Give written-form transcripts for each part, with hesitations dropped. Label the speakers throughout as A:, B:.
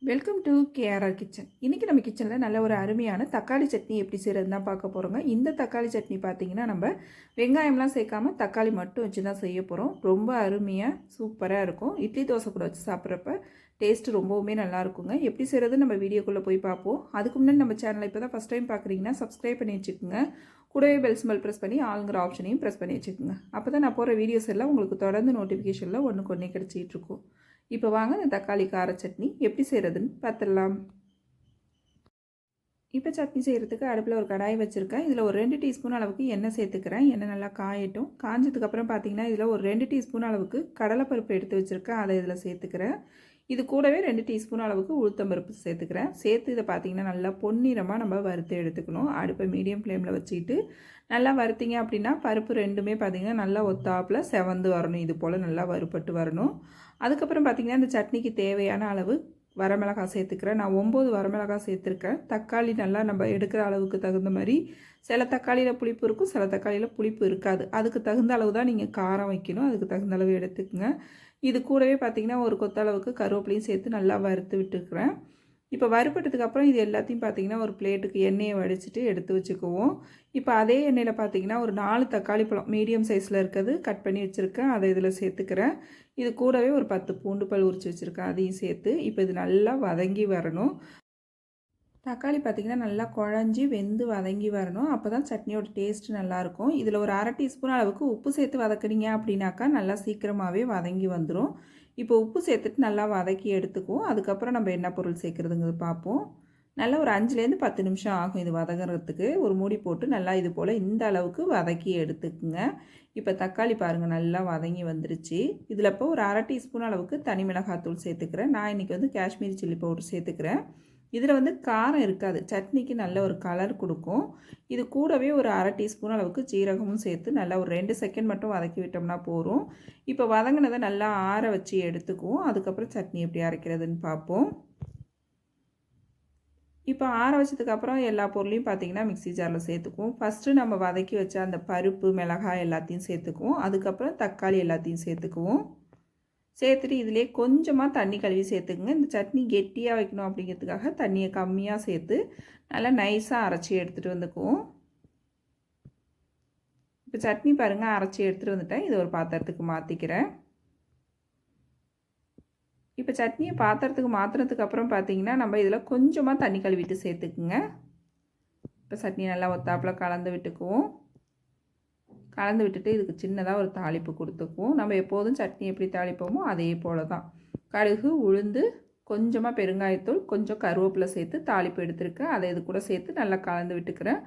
A: Welcome to KRR kitchen. இன்றைக்கி நம்ம கிச்சனில் நல்ல ஒரு அருமையான தக்காளி சட்னி எப்படி செய்கிறது தான் பார்க்க போகிறோங்க. இந்த தக்காளி சட்னி பார்த்திங்கன்னா நம்ம வெங்காயம்லாம் சேர்க்காமல் தக்காளி மட்டும் வச்சு தான் செய்ய போகிறோம். ரொம்ப அருமையாக சூப்பராக இருக்கும். இட்லி தோசை கூட வச்சு சாப்பிட்றப்ப டேஸ்ட்டு ரொம்பவுமே நல்லா இருக்குங்க. எப்படி செய்கிறது நம்ம வீடியோக்குள்ளே போய் பார்ப்போம். அதுக்கு முன்னாடி நம்ம சேனலை இப்போ தான் ஃபஸ்ட் டைம் பார்க்குறீங்கன்னா சப்ஸ்கிரைப் பண்ணி வச்சுக்கோங்க. கூடவே பெல் சிம்பல் ப்ரெஸ் பண்ணி ஆளுங்கிற ஆப்ஷனையும் ப்ரெஸ் பண்ணி வச்சுக்கோங்க. அப்போ தான் நான் போகிற வீடியோஸ் எல்லாம் உங்களுக்கு தொடர்ந்து நோட்டிஃபிகேஷனில் ஒன்றுக்கு ஒன்றே கிடச்சிட்டு இருக்கும். இப்போ வாங்க இந்த தக்காளி கார சட்னி எப்படி செய்கிறதுன்னு பார்த்துடலாம். இப்போ சட்னி செய்கிறதுக்கு அடுப்பில் ஒரு கடாய் வச்சுருக்கேன். இதில் ஒரு 2 டீஸ்பூன் அளவுக்கு எண்ணெய் சேர்த்துக்கிறேன். எண்ணெய் நல்லா காயட்டும். காஞ்சதுக்கப்புறம் பார்த்திங்கன்னா இதில் ஒரு 2 டீஸ்பூன் அளவுக்கு கடலைப்பருப்பு எடுத்து வச்சுருக்கேன். அதை இதில் சேர்த்துக்கிறேன். இது கூடவே 2 டீஸ்பூன் அளவுக்கு உளுத்தம்பருப்பு சேர்த்துக்கிறேன். சேர்த்து இதை பார்த்திங்கன்னா நல்லா பொன்னிறமாக நம்ம வறுத்து எடுத்துக்கணும். அடுப்பை மீடியம் ஃப்ளேமில் வச்சுக்கிட்டு நல்லா வறுத்திங்க அப்படின்னா பருப்பு ரெண்டுமே பார்த்திங்கன்னா நல்லா ஒத்தாப்பில் செவந்து வரணும். இது போல் நல்லா வறுபட்டு வரணும். அதுக்கப்புறம் பார்த்திங்கன்னா இந்த சட்னிக்கு தேவையான அளவு வரமிளகாய் சேர்த்துக்கிறேன். நான் 9 வரமிளகாய் சேர்த்துருக்கேன். தக்காளி நல்லா நம்ம எடுக்கிற அளவுக்கு தகுந்த மாதிரி சில தக்காளியில் புளிப்பு இருக்கும், சில தக்காளியில் புளிப்பு இருக்காது. அதுக்கு தகுந்த அளவு தான் நீங்கள் காரம் வைக்கணும். அதுக்கு தகுந்த அளவு எடுத்துக்கங்க. இது கூடவே பார்த்திங்கன்னா ஒரு கொத்தளவுக்கு கருவேப்பிலையும் சேர்த்து நல்லா வறுத்து விட்டுக்கிறேன். இப்போ வறுபட்டதுக்கப்புறம் இது எல்லாத்தையும் பார்த்திங்கன்னா ஒரு பிளேட்டுக்கு எண்ணெயை வடிச்சிட்டு எடுத்து வச்சுக்குவோம். இப்போ அதே எண்ணெயில் பார்த்திங்கன்னா ஒரு 4 தக்காளி பழம் மீடியம் சைஸில் இருக்கிறது கட் பண்ணி வச்சுருக்கேன். அதை இதில் சேர்த்துக்கிறேன். இது கூடவே ஒரு 10 பூண்டு பல் உரித்து வச்சுருக்கேன். அதையும் சேர்த்து இப்போ இது நல்லா வதங்கி வரணும். தக்காளி பார்த்திங்கன்னா நல்லா குழஞ்சி வெந்து வதங்கி வரணும். அப்போ தான் சட்னியோட டேஸ்ட்டு நல்லாயிருக்கும். இதில் ஒரு 1/2 டீஸ்பூன் அளவுக்கு உப்பு சேர்த்து வதக்குறீங்க அப்படின்னாக்கா நல்லா சீக்கிரமாகவே வதங்கி வந்துடும். இப்போ உப்பு சேர்த்துட்டு நல்லா வதக்கி எடுத்துக்குவோம். அதுக்கப்புறம் நம்ம என்ன பொருள் சேர்க்குறதுங்கிறது பார்ப்போம். நல்லா ஒரு 5லேருந்து 10 நிமிஷம் ஆகும் இது வதங்குறதுக்கு. ஒரு மூடி போட்டு நல்லா இது போல் இந்த அளவுக்கு வதக்கி எடுத்துக்குங்க. இப்போ தக்காளி பாருங்கள் நல்லா வதங்கி வந்துருச்சு. இதில் இப்போ ஒரு 1/2 டீஸ்பூன் அளவுக்கு தனி மிளகாத்தூள் சேர்த்துக்கிறேன். நான் இன்றைக்கி வந்து காஷ்மீரி சில்லி பவுடர் சேர்த்துக்கிறேன். இதில் வந்து காரம் இருக்காது, சட்னிக்கு நல்ல ஒரு கலர் கொடுக்கும். இது கூடவே ஒரு 1/2 டீஸ்பூன் அளவுக்கு ஜீரகமும் சேர்த்து நல்லா ஒரு 2 செகண்ட் மட்டும் வதக்கி விட்டோம்னா போதும். இப்போ வதங்கினதை நல்லா ஆற வச்சு எடுத்துக்குவோம். அதுக்கப்புறம் சட்னி எப்படி அரைக்கிறதுன்னு பார்ப்போம். இப்போ ஆற வச்சதுக்கப்புறம் எல்லா பொருளையும் பார்த்திங்கன்னா மிக்ஸி ஜாரில் சேர்த்துக்குவோம். ஃபஸ்ட்டு நம்ம வதக்கி வச்ச அந்த பருப்பு மிளகாய் எல்லாத்தையும் சேர்த்துக்குவோம். அதுக்கப்புறம் தக்காளி எல்லாத்தையும் சேர்த்துக்குவோம். சேர்த்துட்டு இதிலே கொஞ்சமாக தண்ணி கழுவி சேர்த்துக்குங்க. இந்த சட்னி கெட்டியாக வைக்கணும் அப்படிங்கிறதுக்காக தண்ணியை கம்மியாக சேர்த்து நல்லா நைஸாக அரைச்சி எடுத்துகிட்டு வந்துக்குவோம். இப்போ சட்னி பாருங்கள் அரைச்சி எடுத்துகிட்டு வந்துட்டேன். இதை ஒரு பாத்திரத்துக்கு மாற்றிக்கிறேன். இப்போ சட்னியை பாத்திரத்துக்கு மாற்றினதுக்கு அப்புறம் பார்த்திங்கன்னா நம்ம இதில் கொஞ்சமாக தண்ணி கழுவிட்டு சேர்த்துக்குங்க. இப்போ சட்னி நல்லா ஒத்தாப்பில் கலந்து விட்டுக்குவோம். கலந்து விட்டுட்டு இதுக்கு சின்னதாக ஒரு தாளிப்பு கொடுத்துக்குவோம். நம்ம எப்போதும் சட்னி எப்படி தாளிப்போமோ அதே போல் தான். கடுகு, உளுந்து, கொஞ்சமாக பெருங்காயத்தூள், கொஞ்சம் கருவேப்பிலை சேர்த்து தாளிப்பு எடுத்துருக்கேன். அதை இது கூட சேர்த்து நல்லா கலந்து விட்டுக்கிறேன்.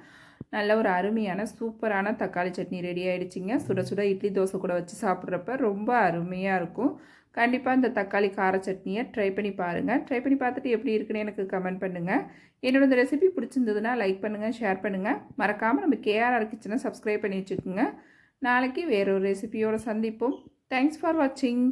A: நல்ல ஒரு அருமையான சூப்பரான தக்காளி சட்னி ரெடி ஆகிடுச்சிங்க. சுட சுட இட்லி தோசை கூட வச்சு சாப்பிட்றப்ப ரொம்ப அருமையாக இருக்கும். கண்டிப்பாக இந்த தக்காளி கார சட்னியை ட்ரை பண்ணி பாருங்கள். ட்ரை பண்ணி பார்த்துட்டு எப்படி இருக்குன்னு எனக்கு கமெண்ட் பண்ணுங்கள். என்னோட இந்த ரெசிபி பிடிச்சிருந்ததுன்னா லைக் பண்ணுங்கள், ஷேர் பண்ணுங்கள். மறக்காமல் நம்ம கேஆர்ஆர் கிச்சனை சப்ஸ்கிரைப் பண்ணி வச்சுக்கோங்க. நாளைக்கு வேறொரு ரெசிபியோடு சந்திப்போம். தேங்க்ஸ் ஃபார் வாட்சிங்.